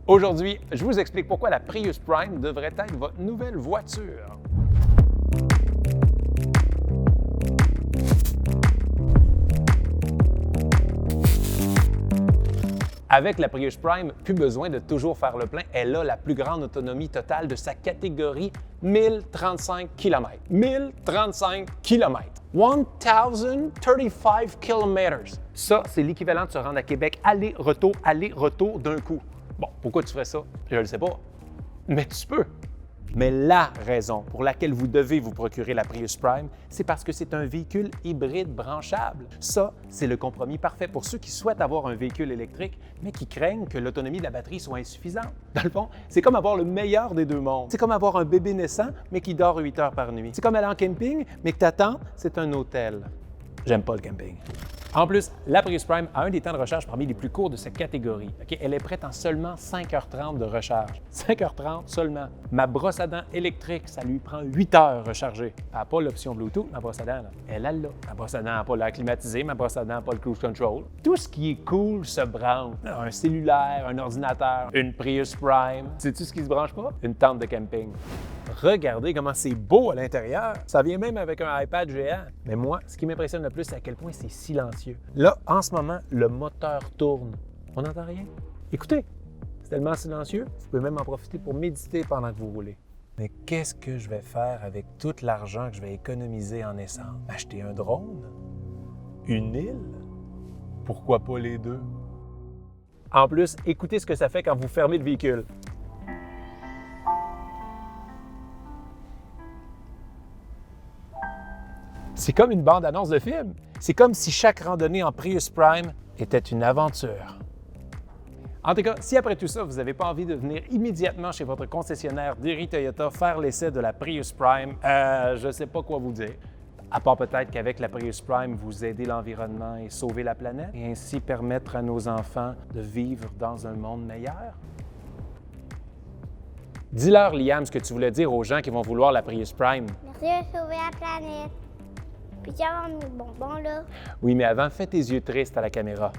Aujourd'hui, je vous explique pourquoi la Prius Prime devrait être votre nouvelle voiture. Avec la Prius Prime, plus besoin de toujours faire le plein. Elle a la plus grande autonomie totale de sa catégorie, 1035 km. 1035 km. 1035 km. Ça, c'est l'équivalent de se rendre à Québec aller-retour d'un coup. Bon, pourquoi tu ferais ça? Je ne le sais pas. Mais tu peux. Mais la raison pour laquelle vous devez vous procurer la Prius Prime, c'est parce que c'est un véhicule hybride branchable. Ça, c'est le compromis parfait pour ceux qui souhaitent avoir un véhicule électrique, mais qui craignent que l'autonomie de la batterie soit insuffisante. Dans le fond, c'est comme avoir le meilleur des deux mondes. C'est comme avoir un bébé naissant, mais qui dort 8 heures par nuit. C'est comme aller en camping, mais que ta tente, c'est un hôtel. J'aime pas le camping. En plus, la Prius Prime a un des temps de recharge parmi les plus courts de cette catégorie. Elle est prête en seulement 5h30 de recharge. 5h30 seulement. Ma brosse à dents électrique, ça lui prend 8 heures recharger. Elle n'a pas l'option Bluetooth, ma brosse à dents. Là. Elle a là. Ma brosse à dents n'a pas l'air climatisé, ma brosse à dents n'a pas le cruise control. Tout ce qui est cool se branche. Un cellulaire, un ordinateur, une Prius Prime. Sais-tu ce qui se branche pas? Une tente de camping. Regardez comment c'est beau à l'intérieur. Ça vient même avec un iPad géant. Mais moi, ce qui m'impressionne le plus, c'est à quel point c'est silencieux. Là, en ce moment, le moteur tourne. On n'entend rien. Écoutez, c'est tellement silencieux, vous pouvez même en profiter pour méditer pendant que vous roulez. Mais qu'est-ce que je vais faire avec tout l'argent que je vais économiser en essence? Acheter un drone? Une île? Pourquoi pas les deux? En plus, écoutez ce que ça fait quand vous fermez le véhicule. C'est comme une bande-annonce de film. C'est comme si chaque randonnée en Prius Prime était une aventure. En tout cas, si après tout ça, vous n'avez pas envie de venir immédiatement chez votre concessionnaire d'Erie Toyota faire l'essai de la Prius Prime, je ne sais pas quoi vous dire. À part peut-être qu'avec la Prius Prime, vous aidez l'environnement et sauvez la planète, et ainsi permettre à nos enfants de vivre dans un monde meilleur. Dis-leur, Liam, ce que tu voulais dire aux gens qui vont vouloir la Prius Prime. Merci de sauver la planète. Puis tu vas avoir mes bonbons là. Oui, mais avant, fais tes yeux tristes à la caméra.